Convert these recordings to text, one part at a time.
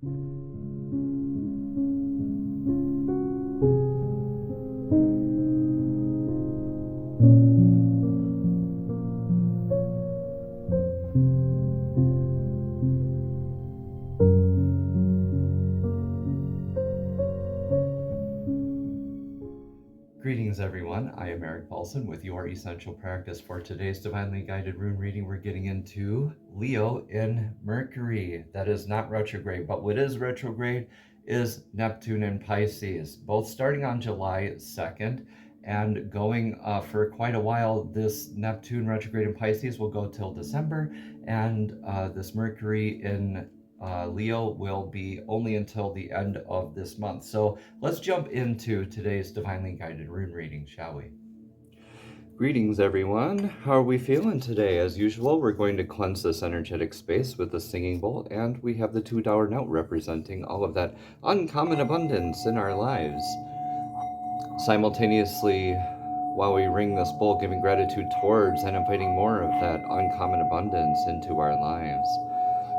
Greetings, everyone. I am Eric Paulson with Your Essential Practice. For today's Divinely Guided Rune reading, we're getting into Leo in Mercury. That is not retrograde, but what is retrograde is Neptune in Pisces, both starting on July 2nd and going for quite a while. This Neptune retrograde in Pisces will go till December, and this Mercury in Leo will be only until the end of this month. So let's jump into today's Divinely Guided Rune reading, shall we? Greetings, everyone. How are we feeling today? As usual, we're going to cleanse this energetic space with the singing bowl, and we have the $2 note representing all of that uncommon abundance in our lives. Simultaneously, while we ring this bowl, giving gratitude towards and inviting more of that uncommon abundance into our lives.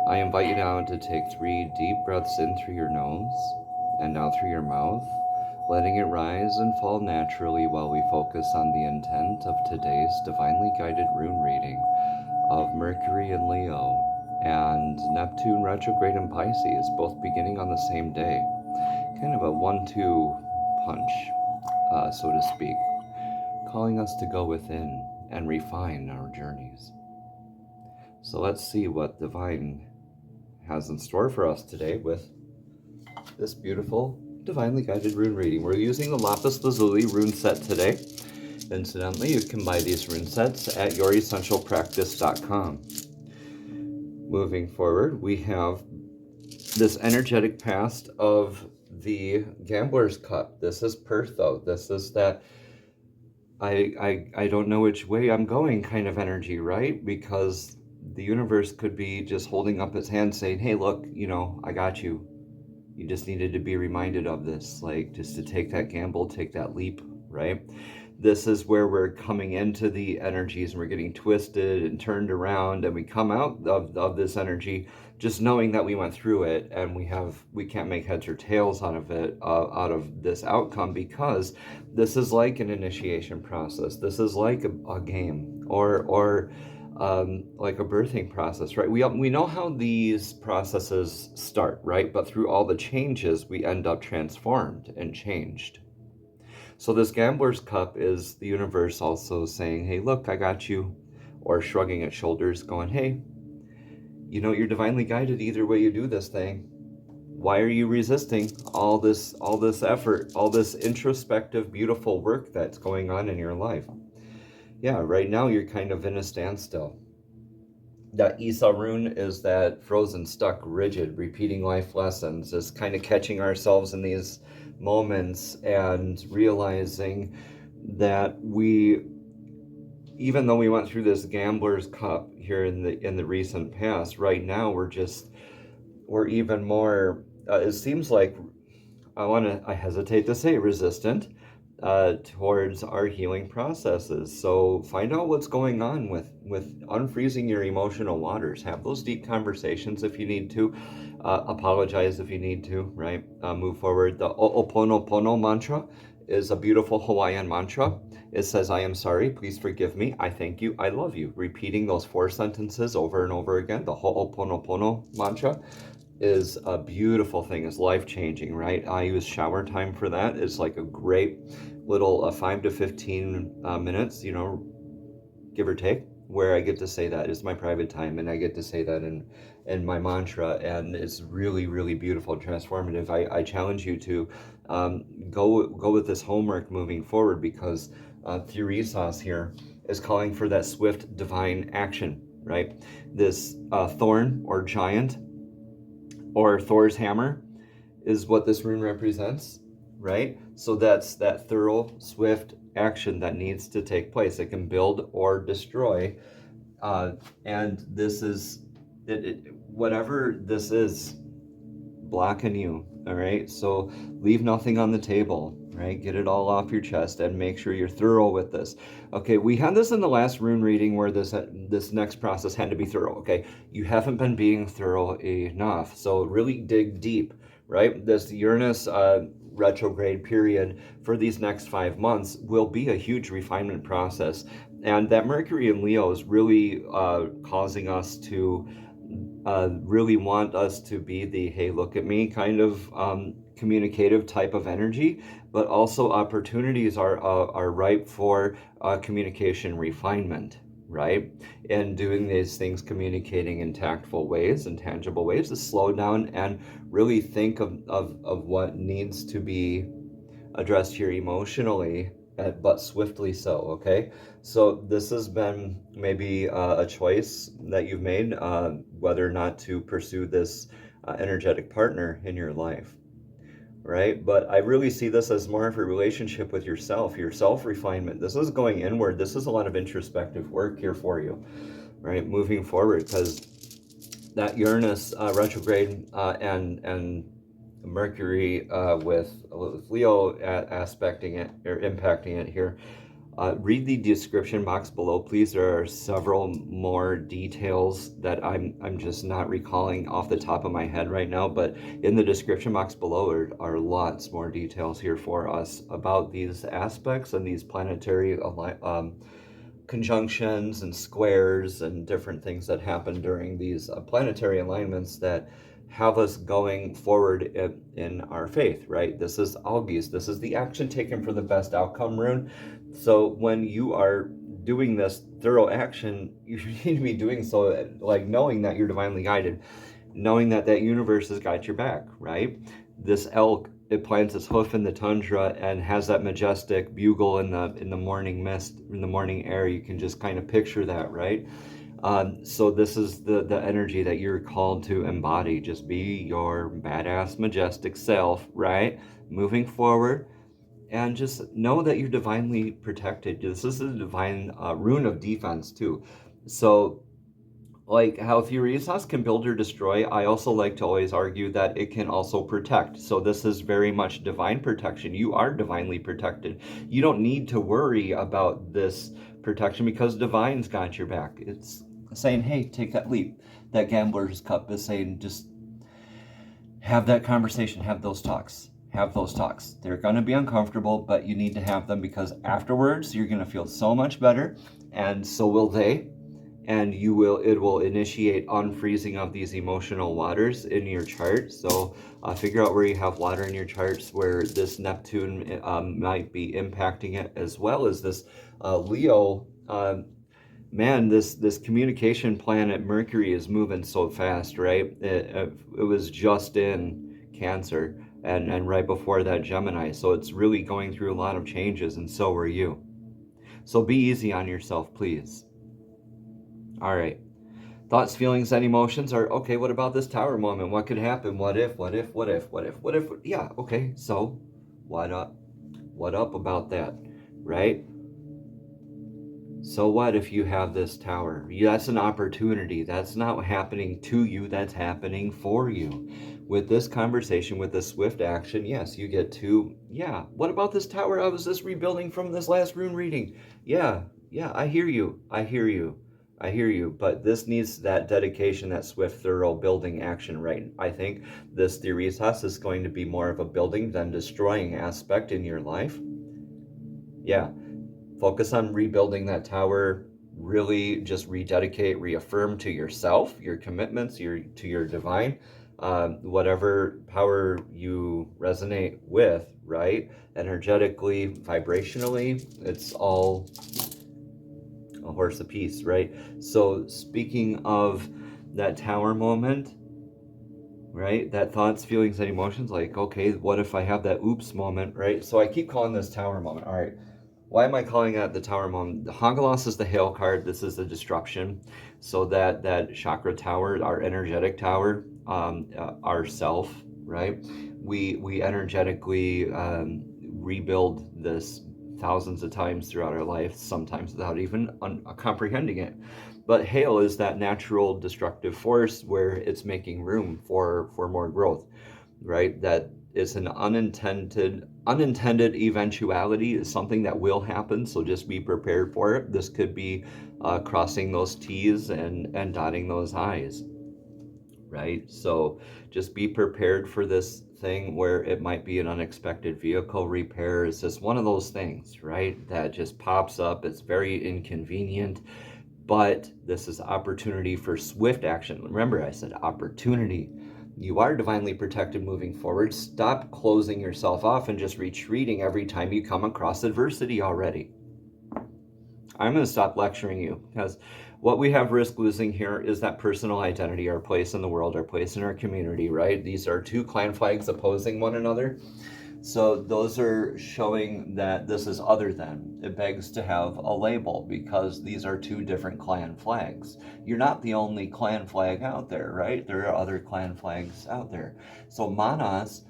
I invite you now to take 3 deep breaths in through your nose and out through your mouth, letting it rise and fall naturally while we focus on the intent of today's Divinely Guided Rune reading of Mercury in Leo and Neptune retrograde in Pisces, both beginning on the same day. Kind of a 1-2 punch, so to speak, calling us to go within and refine our journeys. So let's see what Divine has in store for us today with this beautiful Divinely Guided Rune reading. We're using the Lapis Lazuli rune set today. Incidentally, you can buy these rune sets at youressentialpractice.com. Moving forward, we have this energetic past of the Gambler's Cup. This is Perth, though. This is that I don't know which way I'm going kind of energy, right? Because the universe could be just holding up its hand saying, hey, look, I got you. You just needed to be reminded of this, like just to take that gamble, take that leap, right? This is where we're coming into the energies and we're getting twisted and turned around, and we come out of this energy just knowing that we went through it, and we can't make heads or tails out of it, out of this outcome, because this is like an initiation process. This is like a game or like a birthing process, right? We know how these processes start, right? But through all the changes, we end up transformed and changed. So this Gambler's Cup is the universe also saying, hey, look, I got you, or shrugging its shoulders, going, hey, you're divinely guided either way you do this thing. Why are you resisting all this effort, all this introspective, beautiful work that's going on in your life? Yeah, right now you're kind of in a standstill. That Isa rune is that frozen, stuck, rigid, repeating life lessons, is kind of catching ourselves in these moments and realizing that even though we went through this Gambler's Cup here in the recent past, right now we're even more, it seems like, I hesitate to say resistant, towards our healing processes. So find out what's going on with unfreezing your emotional waters. Have those deep conversations if you need to. Apologize if you need to, right? Move forward. The Ho'oponopono mantra is a beautiful Hawaiian mantra. It says, I am sorry, please forgive me, I thank you, I love you. Repeating those 4 sentences over and over again. The Ho'oponopono mantra is a beautiful thing. It's life-changing, right? I use shower time for that. It's like a great little 5 to 15 minutes, give or take, where I get to say that. It's my private time, and I get to say that in my mantra, and it's really, really beautiful and transformative. I challenge you to go with this homework moving forward, because Theorisas here is calling for that swift divine action, right? This thorn or giant or Thor's hammer is what this rune represents, right? So that's that thorough, swift action that needs to take place. It can build or destroy, and this is whatever this is. blocking you, all right? So leave nothing on the table, right? Get it all off your chest and make sure you're thorough with this. Okay, we had this in the last rune reading where this next process had to be thorough, okay? You haven't been being thorough enough, so really dig deep, right? This Uranus retrograde period for these next 5 months will be a huge refinement process. And that Mercury in Leo is really causing us to really want us to be the, hey, look at me kind of communicative type of energy, but also opportunities are ripe for communication refinement, right? And doing these things, communicating in tactful ways and tangible ways, to slow down and really think of what needs to be addressed here emotionally, but swiftly so, okay? So this has been maybe a choice that you've made, whether or not to pursue this energetic partner in your life, right? But I really see this as more of a relationship with yourself, your self-refinement. This is going inward. This is a lot of introspective work here for you, right? Moving forward, because that Uranus retrograde and Mercury with Leo aspecting it or impacting it here. Read the description box below, please. There are several more details that I'm just not recalling off the top of my head right now, but in the description box below are lots more details here for us about these aspects and these planetary conjunctions and squares and different things that happen during these planetary alignments that have us going forward in our faith, right? This is August. This is the action taken for the best outcome rune. So when you are doing this thorough action, you need to be doing so like knowing that you're divinely guided, knowing that that universe has got your back, right? This elk, it plants its hoof in the tundra and has that majestic bugle in the morning mist, in the morning air. You can just kind of picture that, right? So this is the energy that you're called to embody. Just be your badass, majestic self, right? Moving forward, and just know that you're divinely protected. This is a divine rune of defense too. So like how Furiosas can build or destroy, I also like to always argue that it can also protect. So this is very much divine protection. You are divinely protected. You don't need to worry about this protection because divine's got your back. It's saying, hey, take that leap. That gambler's cup is saying, just have that conversation, have those talks. Have those talks. They're going to be uncomfortable, but you need to have them because afterwards you're going to feel so much better, and so will they. And it will initiate unfreezing of these emotional waters in your chart. So figure out where you have water in your charts where this Neptune might be impacting it, as well as this Leo. Man, this communication planet Mercury is moving so fast, right? It was just in Cancer and right before that Gemini. So it's really going through a lot of changes, and so are you. So be easy on yourself, please. All right. Thoughts, feelings, and emotions are, okay, what about this tower moment? What could happen? What if? Yeah, okay, so what up? What up about that, right? So what if you have this tower? That's an opportunity. That's not happening to you, that's happening for you. With this conversation, with this swift action, yes, you get to, yeah, what about this tower? I was just rebuilding from this last rune reading. Yeah, I hear you. But this needs that dedication, that swift, thorough building action, right? I think this Theresas is going to be more of a building than destroying aspect in your life. Yeah. Focus on rebuilding that tower. Really just rededicate, reaffirm to yourself, your commitments, to your divine, whatever power you resonate with, right? Energetically, vibrationally, it's all a horse apiece, right? So speaking of that tower moment, right? That thoughts, feelings, and emotions, like, okay, what if I have that oops moment, right? So I keep calling this tower moment. All right. Why am I calling that the tower moment? The Hagalos is the hail card. This is the disruption. So that chakra tower, our energetic tower, our self, right? We energetically rebuild this thousands of times throughout our life, sometimes without even comprehending it. But hail is that natural destructive force where it's making room for more growth. right? That is an unintended eventuality, is something that will happen, so just be prepared for it. This could be crossing those T's and dotting those I's, right? So just be prepared for this thing where it might be an unexpected vehicle repair. It's just one of those things, right, that just pops up. It's very inconvenient, but this is opportunity for swift action. Remember, I said opportunity. You are divinely protected moving forward. Stop closing yourself off and just retreating every time you come across adversity already. I'm going to stop lecturing you, because what we have risk losing here is that personal identity, our place in the world, our place in our community, right? These are two clan flags opposing one another. So those are showing that this is other than. It begs to have a label, because these are two different clan flags. You're not the only clan flag out there, right? There are other clan flags out there. So Manas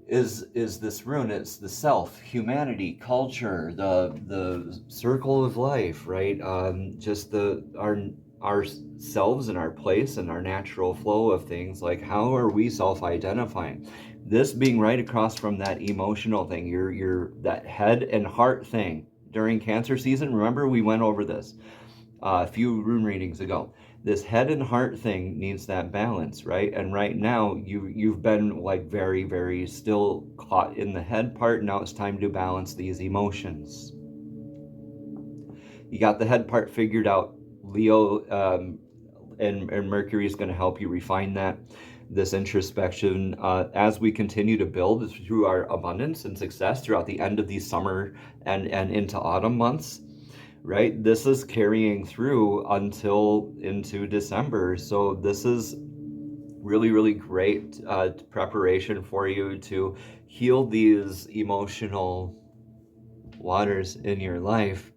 is this rune. It's the self, humanity, culture, the circle of life, right? Just our selves and our place and our natural flow of things. Like, how are we self-identifying? This being right across from that emotional thing, your that head and heart thing during Cancer season. Remember, we went over this a few rune readings ago. This head and heart thing needs that balance, right? And right now you've been like very, very still caught in the head part. Now it's time to balance these emotions. You got the head part figured out. Leo and Mercury is going to help you refine that. This introspection as we continue to build through our abundance and success throughout the end of these summer and into autumn months, right? This is carrying through until into December. So this is really, really great preparation for you to heal these emotional waters in your life,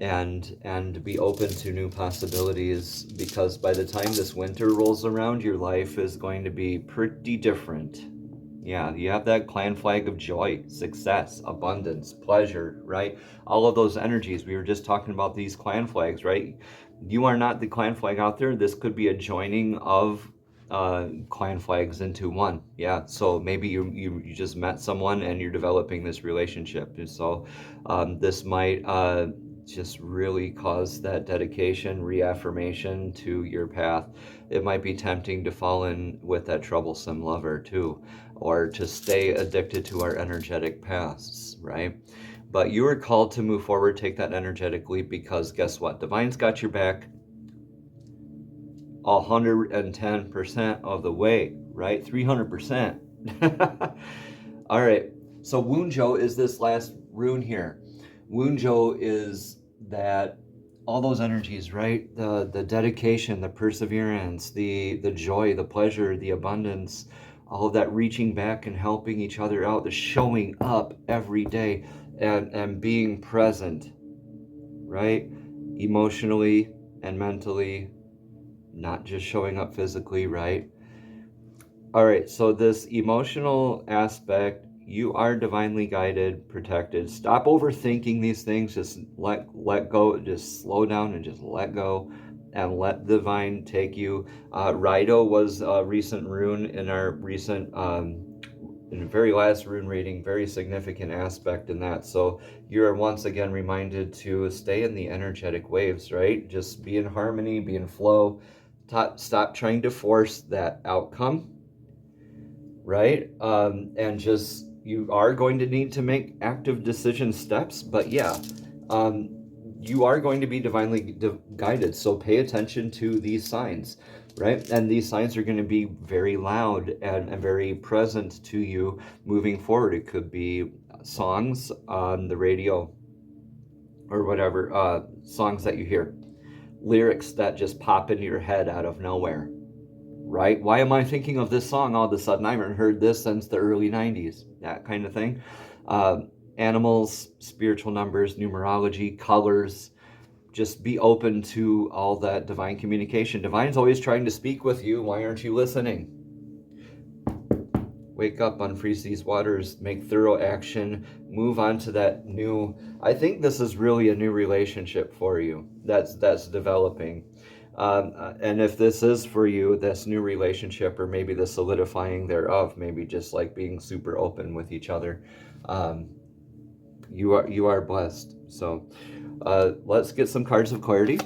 and be open to new possibilities, because by the time this winter rolls around, your life is going to be pretty different. Yeah, you have that clan flag of joy, success, abundance, pleasure, right? All of those energies. We were just talking about these clan flags, right? You are not the clan flag out there. This could be a joining of clan flags into one. Yeah, so maybe you just met someone and you're developing this relationship. And so this might just really cause that dedication, reaffirmation to your path. It might be tempting to fall in with that troublesome lover too, or to stay addicted to our energetic pasts, right? But you are called to move forward, take that energetic leap, because guess what? Divine's got your back 110% of the way, right? 300%. All right, so Wunjo is this last rune here. Wunjo is that all those energies, right? The dedication, the perseverance, the joy, the pleasure, the abundance, all of that reaching back and helping each other out, the showing up every day and being present, right? Emotionally and mentally, not just showing up physically, right? All right, so this emotional aspect, you are divinely guided, protected. Stop overthinking these things. Just let go. Just slow down and just let go, and let the divine take you. Rido was a recent rune in our recent, in the very last rune reading. Very significant aspect in that. So you're once again reminded to stay in the energetic waves, right? Just be in harmony, be in flow. Stop trying to force that outcome, right? And just, you are going to need to make active decision steps, but yeah, you are going to be divinely guided. So pay attention to these signs, right? And these signs are going to be very loud and very present to you moving forward. It could be songs on the radio or whatever, songs that you hear, lyrics that just pop into your head out of nowhere. Right? Why am I thinking of this song all of a sudden? I haven't heard this since the early 90s. That kind of thing. Animals, spiritual numbers, numerology, colors. Just be open to all that divine communication. Divine's always trying to speak with you. Why aren't you listening? Wake up, unfreeze these waters, make thorough action, move on to that new... I think this is really a new relationship for you that's developing. And if this is for you, this new relationship, or maybe the solidifying thereof, maybe just like being super open with each other, you are blessed. So let's get some cards of clarity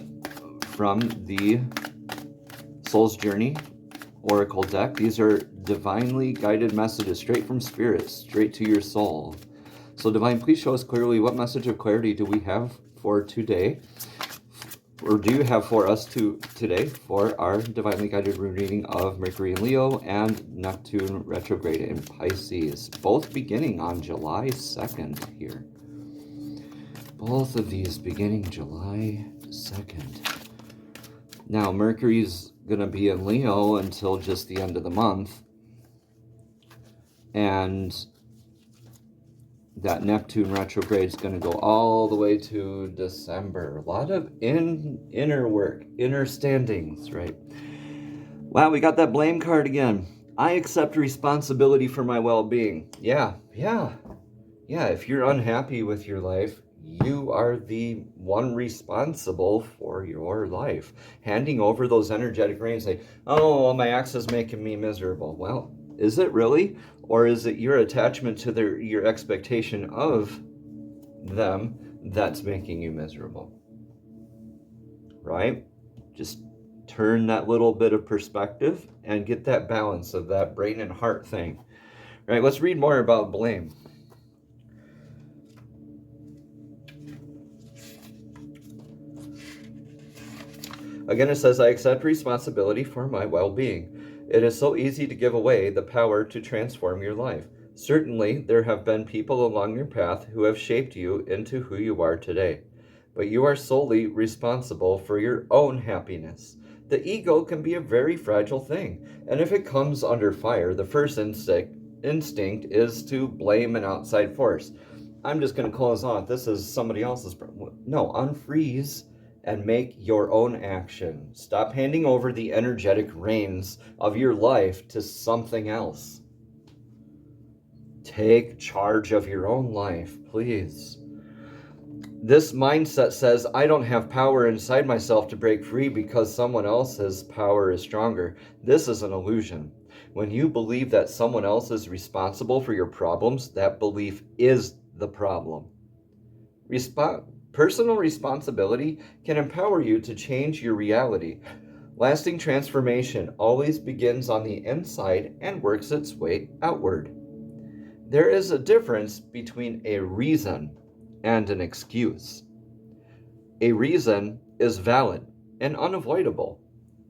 from the Soul's Journey Oracle deck. These are divinely guided messages straight from Spirit, straight to your soul. So Divine, please show us clearly, what message of clarity do we have for today, or do you have for us today for our divinely guided rune reading of Mercury in Leo and Neptune Retrograde in Pisces, both beginning on July 2nd here. Both of these beginning July 2nd. Now, Mercury's going to be in Leo until just the end of the month. And that Neptune retrograde is going to go all the way to December. A lot of inner work, inner standings, right? Wow, we got that blame card again. I accept responsibility for my well-being. Yeah. If you're unhappy with your life, you are the one responsible for your life. Handing over those energetic reins, say, oh, well, my ex is making me miserable. Well, is it really? Or is it your attachment to your expectation of them that's making you miserable? Right? Just turn that little bit of perspective and get that balance of that brain and heart thing. Right, let's read more about blame. Again, it says, I accept responsibility for my well-being. It is so easy to give away the power to transform your life. Certainly, there have been people along your path who have shaped you into who you are today. But you are solely responsible for your own happiness. The ego can be a very fragile thing, and if it comes under fire, the first instinct is to blame an outside force. I'm just going to close off. This is somebody else's problem. No, unfreeze and make your own action. Stop handing over the energetic reins of your life to something else. Take charge of your own life, please. This mindset says, I don't have power inside myself to break free because someone else's power is stronger. This is an illusion. When you believe that someone else is responsible for your problems, that belief is the problem. Personal responsibility can empower you to change your reality. Lasting transformation always begins on the inside and works its way outward. There is a difference between a reason and an excuse. A reason is valid and unavoidable.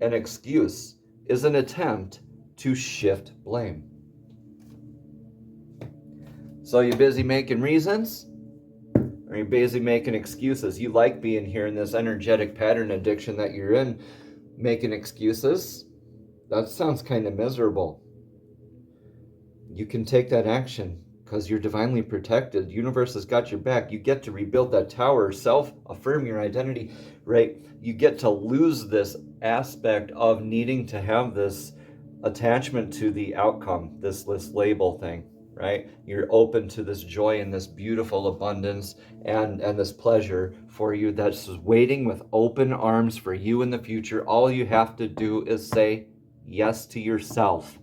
An excuse is an attempt to shift blame. So you busy making reasons? Or you busy making excuses? You like being here in this energetic pattern addiction that you're in, making excuses? That sounds kind of miserable. You can take that action because you're divinely protected. The universe has got your back. You get to rebuild that tower, self-affirm your identity, right? You get to lose this aspect of needing to have this attachment to the outcome, this label thing, right? You're open to this joy and this beautiful abundance and this pleasure for you that's waiting with open arms for you in the future. All you have to do is say yes to yourself.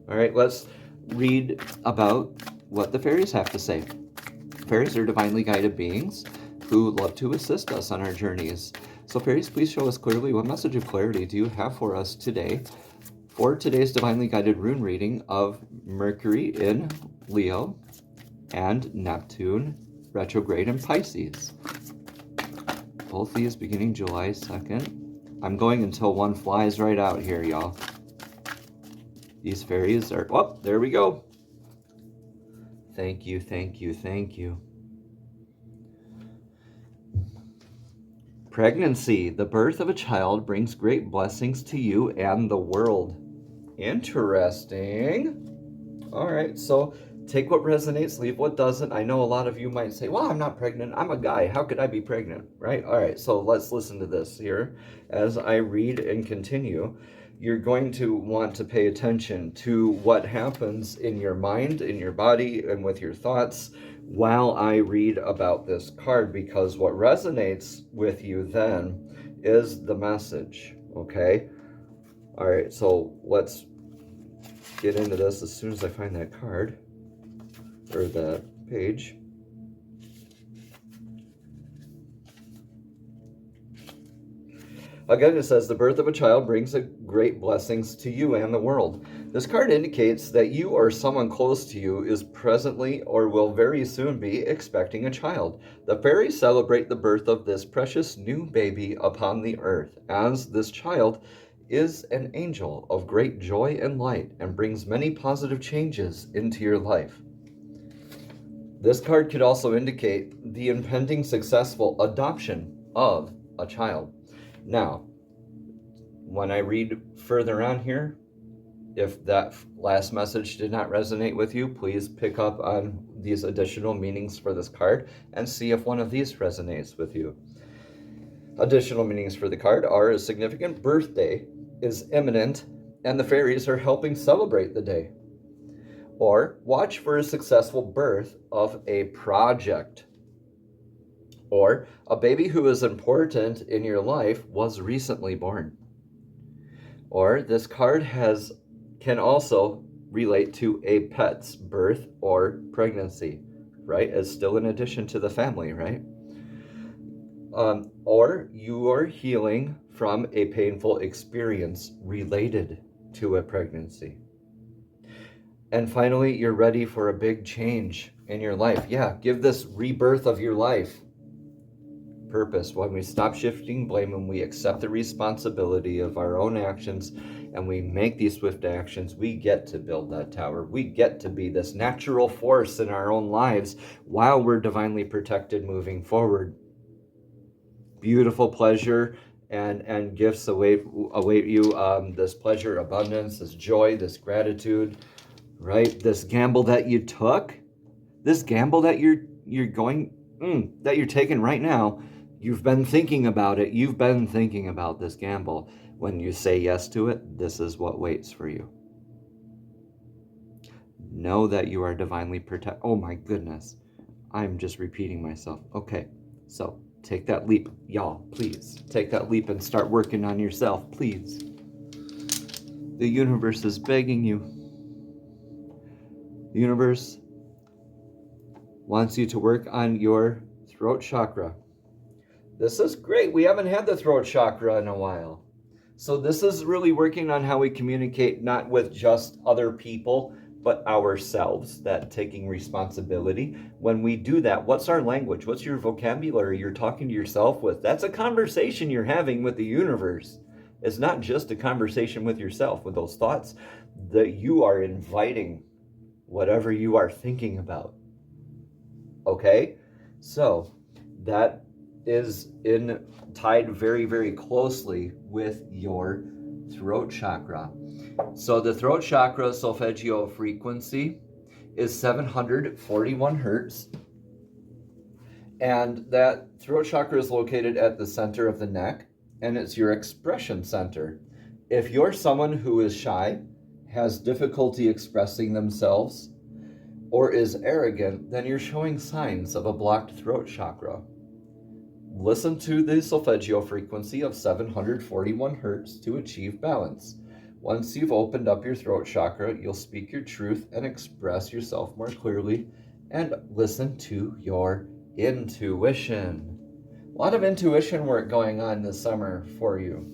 All right, let's read about what the fairies have to say. Fairies are divinely guided beings who love to assist us on our journeys. So fairies, please show us clearly, what message of clarity do you have for us today for today's divinely guided rune reading of Mercury in Leo and Neptune retrograde in Pisces. Both these beginning July 2nd. I'm going until one flies right out here, y'all. These fairies are, oh, there we go. Thank you, thank you, thank you. Pregnancy, the birth of a child brings great blessings to you and the world. Interesting. All right, so take what resonates, leave what doesn't. I know a lot of you might say, well, I'm not pregnant. I'm a guy. How could I be pregnant, right? All right, so let's listen to this here as I read and continue. You're going to want to pay attention to what happens in your mind, in your body, and with your thoughts while I read about this card, because what resonates with you then is the message, okay? All right, so let's get into this as soon as I find that card, or that page. Again, it says, the birth of a child brings great blessings to you and the world. This card indicates that you or someone close to you is presently or will very soon be expecting a child. The fairies celebrate the birth of this precious new baby upon the earth, as this child is an angel of great joy and light and brings many positive changes into your life. This card could also indicate the impending successful adoption of a child. Now, when I read further on here, if that last message did not resonate with you, please pick up on these additional meanings for this card and see if one of these resonates with you. Additional meanings for the card are: a significant birthday is imminent and the fairies are helping celebrate the day. Or, watch for a successful birth of a project. Or, a baby who is important in your life was recently born. Or, this card can also relate to a pet's birth or pregnancy, right? It's still in addition to the family, right? Or you are healing from a painful experience related to a pregnancy. And finally, you're ready for a big change in your life. Yeah, give this rebirth of your life purpose. When we stop shifting blame and we accept the responsibility of our own actions and we make these swift actions, we get to build that tower. We get to be this natural force in our own lives while we're divinely protected moving forward. Beautiful pleasure and gifts await you. This pleasure, abundance, this joy, this gratitude, right? This gamble that you took, this gamble that you're taking right now. You've been thinking about it. You've been thinking about this gamble. When you say yes to it, this is what waits for you. Know that you are divinely protected. Oh my goodness. I'm just repeating myself. Okay, so take that leap, y'all, please. Take that leap and start working on yourself, please. The universe is begging you. The universe wants you to work on your throat chakra. This is great. We haven't had the throat chakra in a while. So this is really working on how we communicate, not with just other people, but ourselves, that taking responsibility. When we do that, what's our language? What's your vocabulary you're talking to yourself with? That's a conversation you're having with the universe. It's not just a conversation with yourself, with those thoughts that you are inviting whatever you are thinking about. Okay? So that is tied very, very closely with your throat chakra. So the throat chakra solfeggio frequency is 741 hertz. And that throat chakra is located at the center of the neck, and it's your expression center. If you're someone who is shy, has difficulty expressing themselves, or is arrogant, then you're showing signs of a blocked throat chakra. Listen to the solfeggio frequency of 741 hertz to achieve balance. Once you've opened up your throat chakra, you'll speak your truth and express yourself more clearly and listen to your intuition. A lot of intuition work going on this summer for you.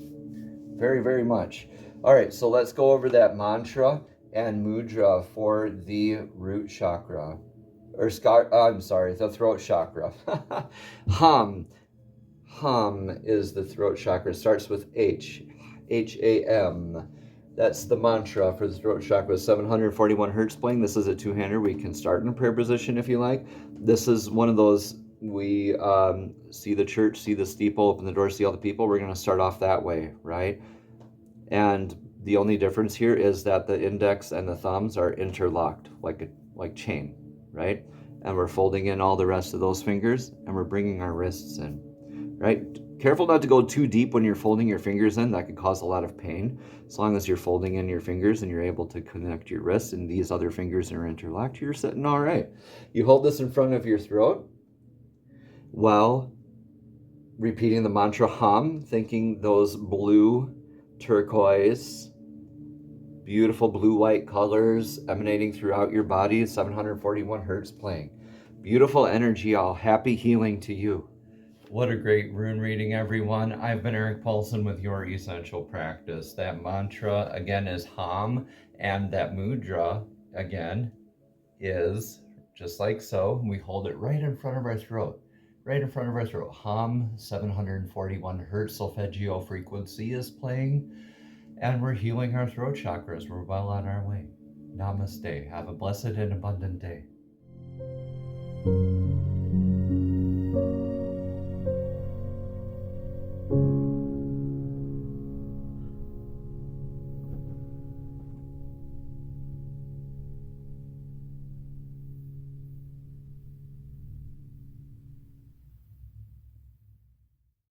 Very, very much. All right, so let's go over that mantra and mudra for the root chakra. The throat chakra. Hum is the throat chakra. It starts with H. H-A-M. That's the mantra for the throat chakra. 741 hertz playing. This is a two-hander. We can start in a prayer position if you like. This is one of those, we see the church, see the steeple, open the door, see all the people. We're going to start off that way, right? And the only difference here is that the index and the thumbs are interlocked like chain, right? And we're folding in all the rest of those fingers and we're bringing our wrists in, right? Careful not to go too deep when you're folding your fingers in. That could cause a lot of pain. As long as you're folding in your fingers and you're able to connect your wrists and these other fingers are interlocked, you're sitting all right. You hold this in front of your throat while repeating the mantra hum, thinking those blue, turquoise, beautiful blue-white colors emanating throughout your body, 741 hertz playing. Beautiful energy, all happy healing to you. What a great rune reading, everyone. I've been Eric Paulson with Your Essential Practice. That mantra, again, is hum, and that mudra, again, is just like so. We hold it right in front of our throat. Right in front of our throat. Hum, 741 hertz solfeggio frequency is playing, and we're healing our throat chakras. We're well on our way. Namaste. Have a blessed and abundant day.